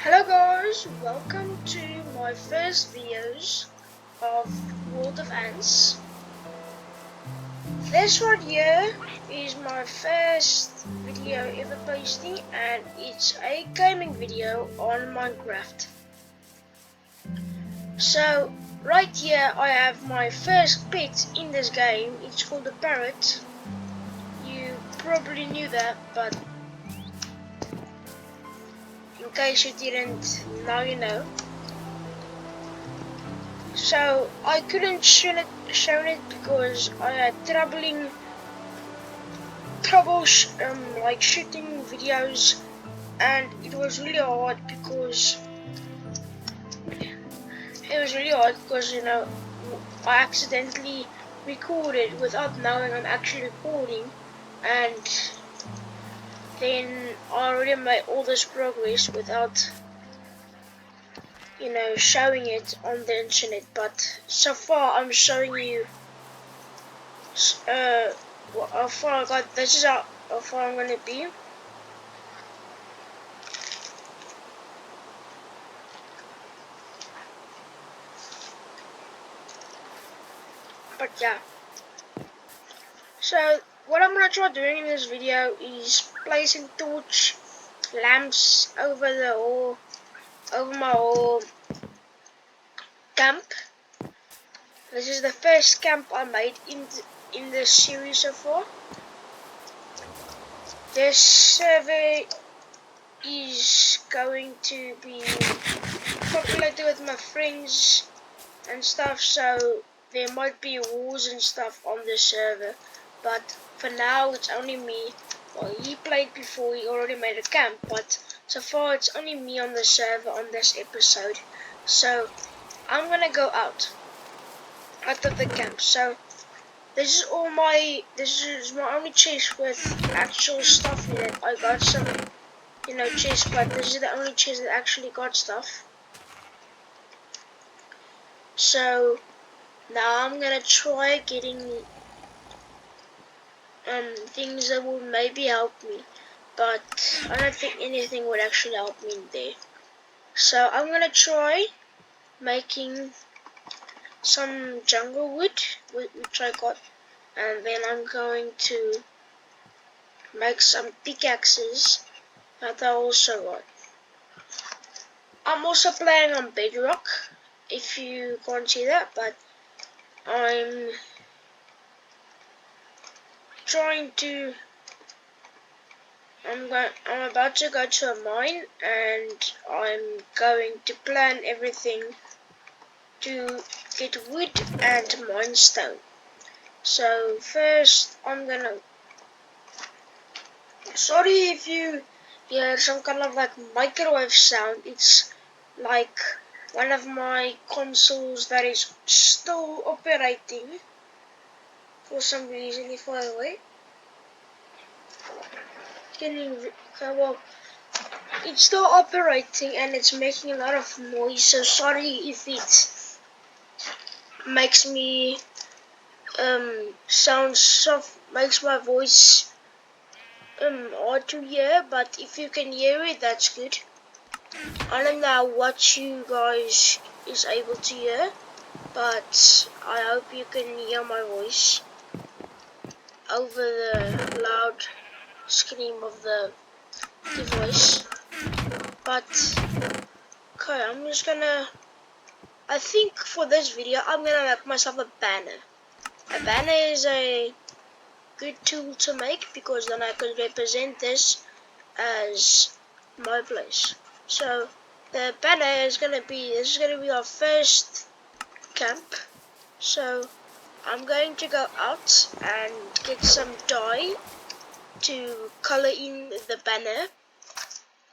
Hello guys, welcome to my first videos of World of Ants. This right here is my first video ever posting, and it's a gaming video on Minecraft. So right here I have my first pet in this game. It's called a parrot. You probably knew that, but in case you didn't, now you know. So I couldn't show it because I had trouble like shooting videos, and it was really hard because I accidentally recorded without knowing I'm actually recording, and then I already made all this progress without showing it on the internet. But so far I'm showing you how far I got. This is how far I'm gonna be. But yeah, so what I'm gonna try doing in this video is placing torch lamps over my whole camp. This is the first camp I made in this series so far. This server is going to be populated with my friends and stuff, so there might be wars and stuff on the server, but for now it's only me. Well, he played before, he already made a camp, but so far it's only me on the server on this episode. So I'm gonna go out of the camp. So this is my only chest with actual stuff in it. I got some chests, but this is the only chest that actually got stuff. So now I'm gonna try getting things that will maybe help me, but I don't think anything would actually help me there. So I'm gonna try making some jungle wood, which I got, and then I'm going to make some pickaxes that I also got. I'm also playing on bedrock, if you can't see that, but I'm trying to I'm about to go to a mine, and I'm going to plan everything to get wood and mine stone. So first sorry if you hear some kind of like microwave sound. It's like one of my consoles that is still operating for some reason. If I wait, well, it's still operating and it's making a lot of noise, so sorry if it makes me sound soft, makes my voice hard to hear, but if you can hear it, that's good. I don't know what you guys is able to hear, but I hope you can hear my voice over the loud scream of the device. But okay, I think for this video I'm gonna make myself a banner. A banner is a good tool to make because then I can represent this as my place. So the banner is this is gonna be our first camp. So I'm going to go out and get some dye to color in the banner.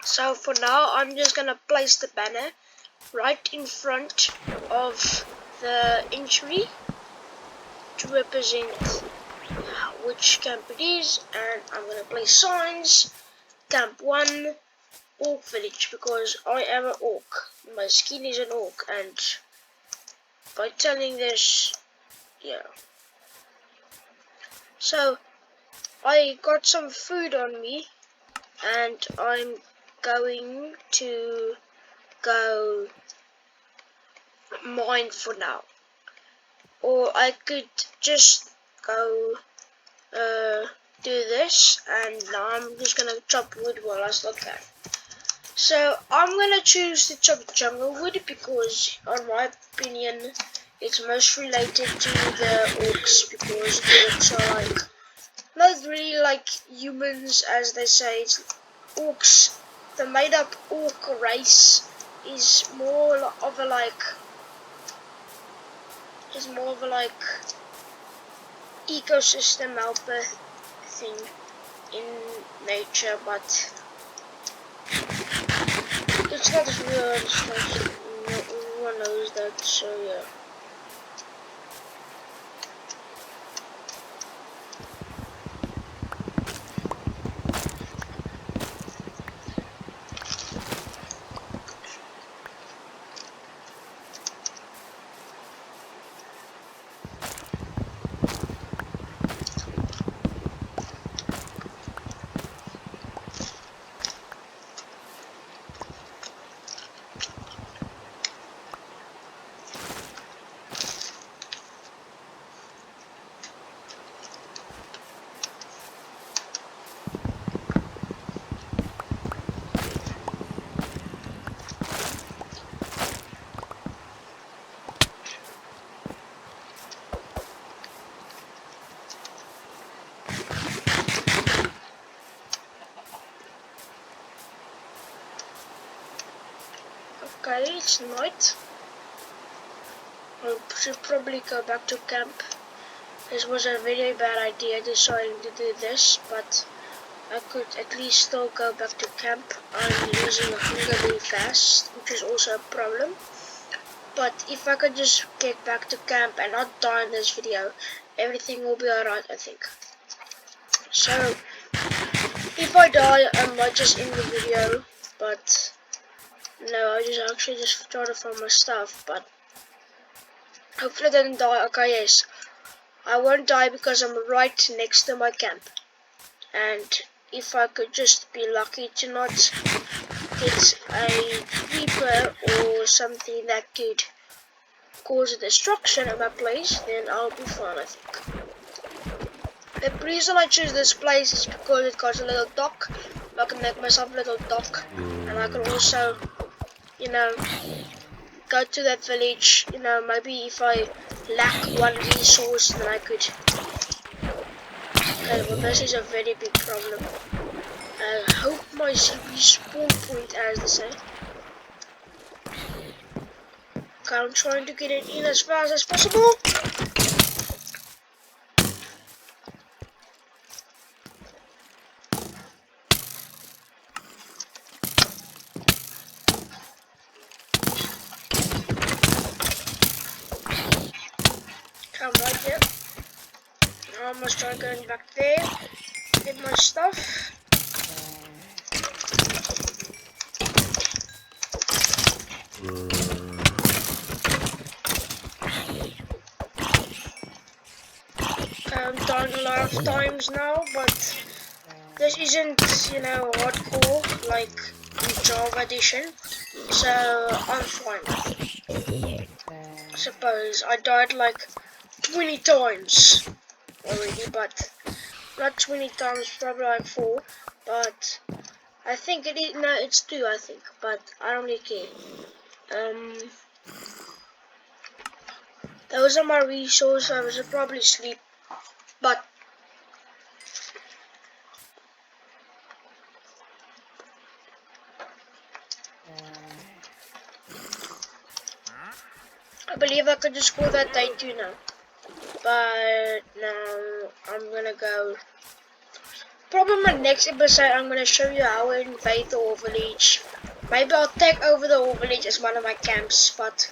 So for now I'm just gonna place the banner right in front of the entry to represent which camp it is, and I'm gonna place signs. Camp 1, Orc Village, because I am an orc. My skin is an orc, and by telling this, yeah. So I got some food on me, and I'm going to go mine for now, or I could just go do this, and now I'm just gonna chop wood while I still can. So I'm gonna choose to chop jungle wood because, in my opinion, it's most related to the orcs, because the orcs are like not really like humans as they say. It's orcs. The made up orc race is more of a like ecosystem helper thing in nature, but it's not as real as like, everyone knows that, so yeah. Okay, it's night. I should probably go back to camp. This was a very bad idea deciding to do this, but I could at least still go back to camp. I'm losing hunger very fast, which is also a problem. But if I could just get back to camp and not die in this video, everything will be alright, I think. So, if I die, I might just end the video, but no, I just actually just try to find my stuff, but hopefully I didn't die. Okay, yes, I won't die because I'm right next to my camp, and if I could just be lucky to not get a creeper or something that could cause a destruction in my place, then I'll be fine, I think. The reason I choose this place is because it got a little dock. I can make myself a little dock, and I can also, you know, go to that village. You know, maybe if I lack one resource, then I could. Okay, well, this is a very big problem. I hope my respawn point, as they say. Okay, I'm trying to get it in as fast as possible. Come right here. Now I must try going back there, get my stuff. I'm dying a lot of times now, but this isn't, you know, hardcore like in Java Edition, so I'm fine. I suppose I died like 20 times already, but not 20 times, probably like 4, but I think it is, no, it's 2 I think, but I don't really care. Those are my resources. I should probably sleep, but I believe I could just go that day too now. But now I'm gonna go. Probably my next episode, I'm gonna show you how I invade the War Village. Maybe I'll take over the War Village as one of my camps, but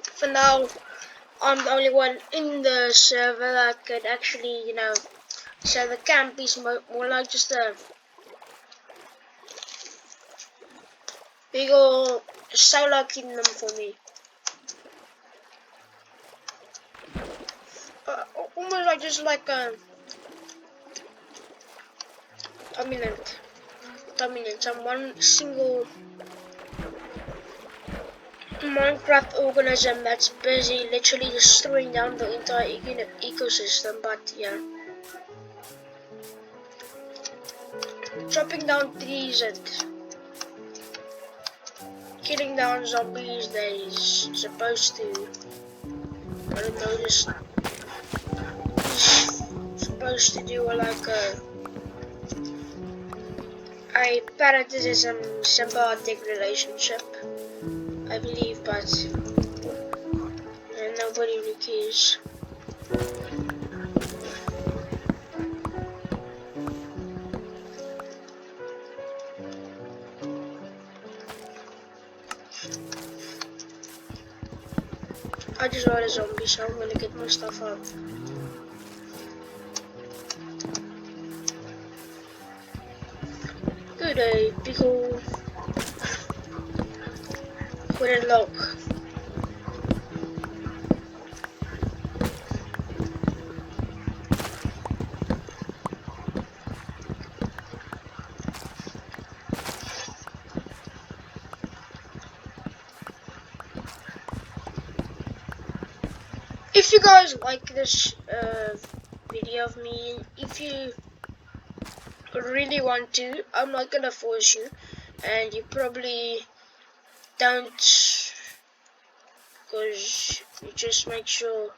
for now, I'm the only one in the server that could actually, you know, so the camp is more like just a big old solo kingdom for me. Almost like just like a dominant. I'm one single Minecraft organism that's busy literally destroying down the entire ecosystem, but yeah. Chopping down trees and killing down zombies that is supposed to, I don't know, this is supposed to do like a parasitism symbiotic relationship, I believe, but nobody really cares. I just rode a zombie, so I'm gonna get my stuff out. Good day, big ol' wooden log. If you guys like this video of me, if you really want to, I'm not gonna force you, and you probably don't, because you just make sure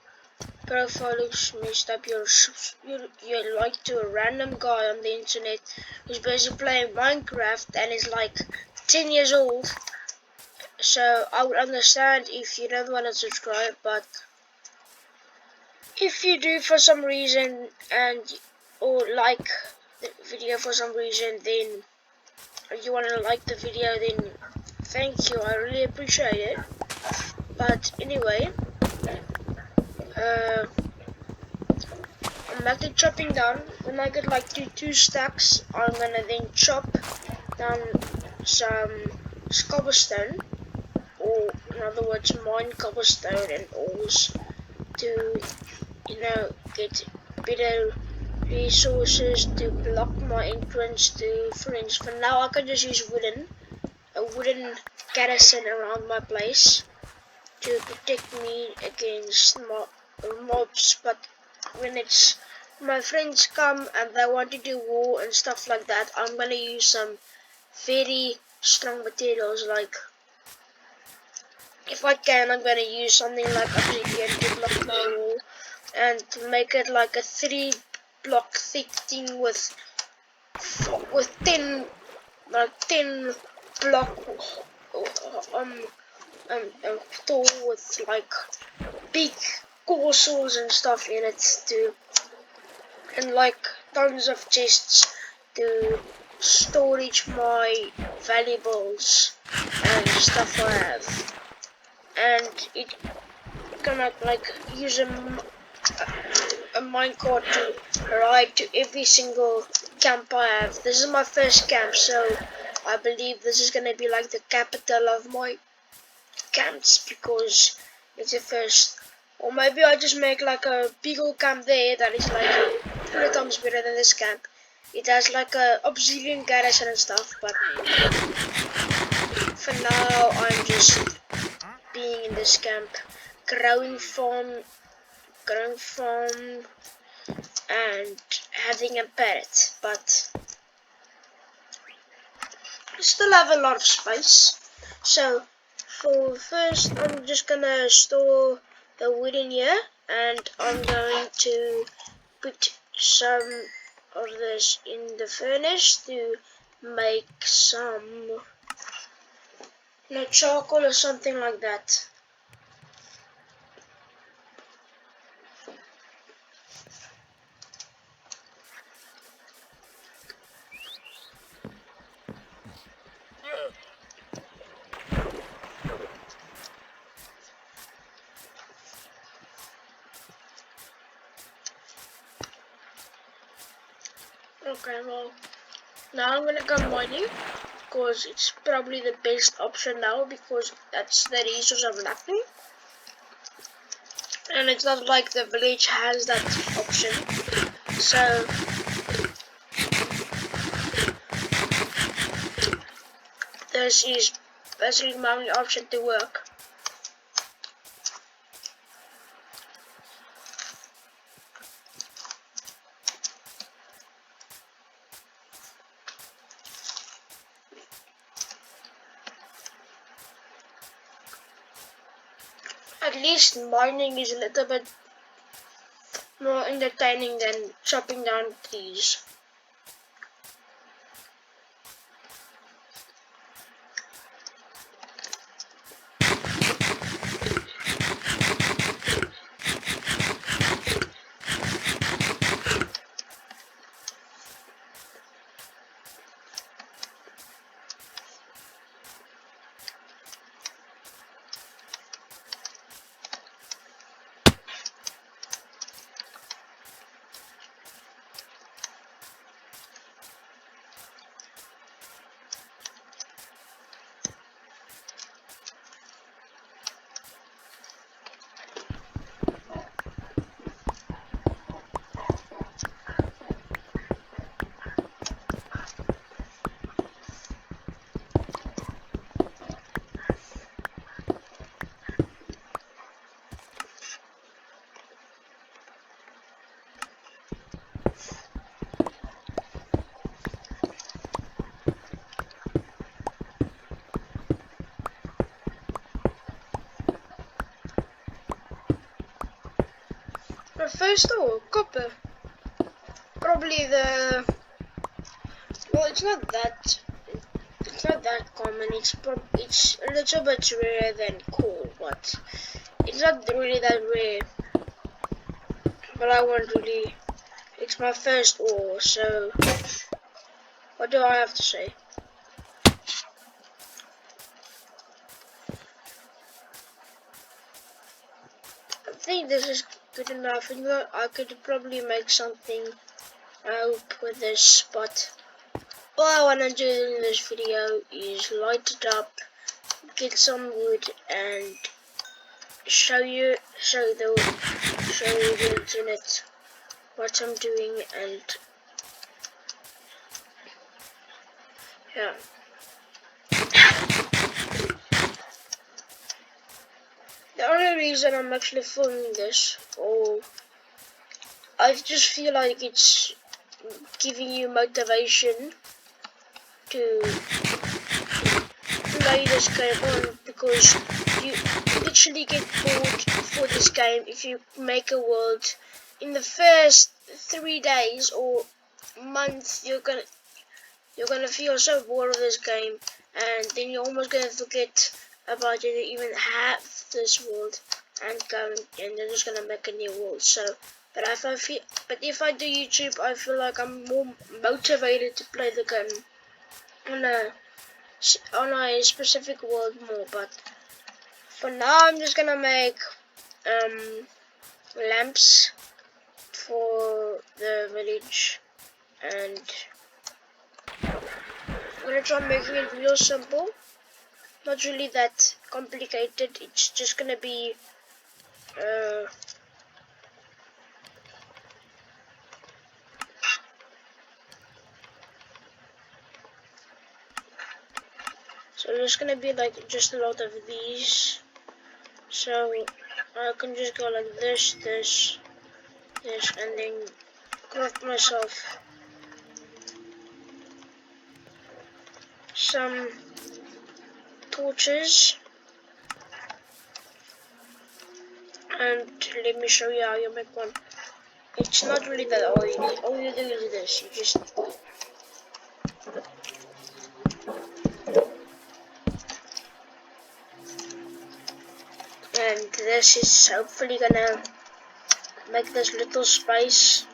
profile looks messed up. You're like to a random guy on the internet who's busy playing Minecraft and is like 10 years old, so I would understand if you don't want to subscribe, but if you do for some reason or like the video for some reason, then you want to like the video, then thank you, I really appreciate it. But anyway, I'm back to chopping down. When I get like two stacks, I'm gonna then chop down some cobblestone, or in other words mine cobblestone and ores to, you know, get better resources to block my entrance to friends. For now I can just use a wooden garrison around my place to protect me against mobs, but when it's my friends come and they want to do war and stuff like that, I'm gonna use some very strong materials. Like, if I can, I'm gonna use something like obsidian to block my wall and to make it like a 3-block thick thing with 10 block tall with like big core saws and stuff in it and like tons of chests to storage my valuables and stuff I have, and it cannot like use a minecart to ride to every single camp I have. This is my first camp, so I believe this is gonna be like the capital of my camps because it's the first. Or maybe I just make like a big old camp there that is like 100 times better than this camp. It has like a obsidian garrison and stuff, but for now I'm just being in this camp, growing farm and having a parrot, but I still have a lot of space. So for first, I'm just gonna store the wood in here, and I'm going to put some of this in the furnace to make some, you know, charcoal or something like that. Okay, well, now I'm gonna go mining, because it's probably the best option now, because that's the resource I'm lacking. And it's not like the village has that option, so this is basically my only option to work. At least mining is a little bit more entertaining than chopping down trees. But first of all, copper. Probably the well, it's not that common. It's a little bit rarer than coal, but it's not really that rare. But I won't really. It's my first ore, so what do I have to say? I think this is good enough. I could probably make something out with this, but all I want to do in this video is light it up, get some wood, and show the internet what I'm doing, and yeah. The only reason I'm actually filming this, or I just feel like it's giving you motivation to play this game on, because you literally get bored for this game if you make a world in the first 3 days or month. You're gonna feel so bored of this game, and then you're almost gonna forget about it, even have this world, and they're just gonna make a new world. So, but if I do YouTube, I feel like I'm more motivated to play the game on a specific world more. But for now, I'm just gonna make lamps for the village, and I'm gonna try making it real simple. Not really that complicated. It's just gonna be so there's gonna be like just a lot of these. So I can just go like this, and then craft myself some torches. And let me show you how you make one. It's not really that all you need. All you do is this. You just and this is hopefully gonna make this little space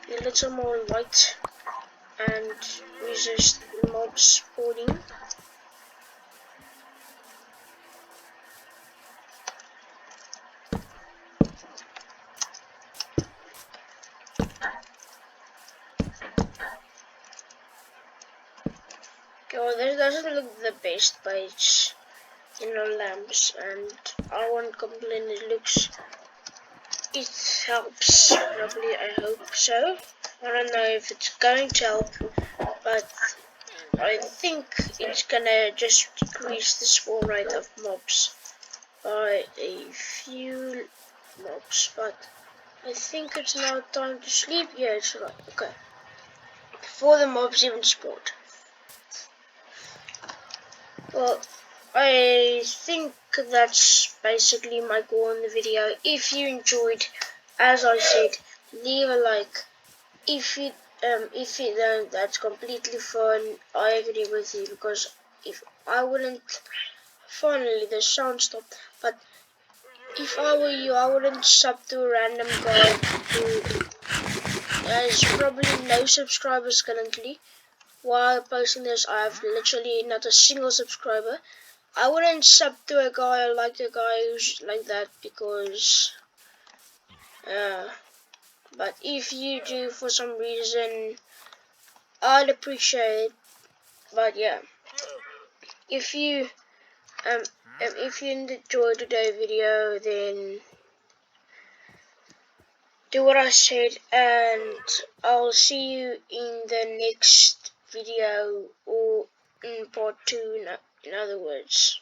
a little more light and resist mobs spawning. Okay, well, this doesn't look the best, but it's lamps, and I won't complain. It helps. Probably, I hope so. I don't know if it's going to help, but I think it's gonna just decrease the spawn rate of mobs by a few mobs. But I think it's now time to sleep. Yeah, it's right. Okay. Before the mobs even spawned. Well, I think that's basically my goal in the video. If you enjoyed, as I said, leave a like. If you don't, that's completely fine. I agree with you, because if I wouldn't, finally the sound stopped. But if I were you, I wouldn't sub to a random guy who has probably no subscribers currently. While posting this, I have literally not a single subscriber. I wouldn't sub to a guy like a guy who's like that, because but if you do for some reason, I'd appreciate it. But yeah, if you if you enjoyed today's video, then do what I said, and I'll see you in the next video, or in part 2, in other words.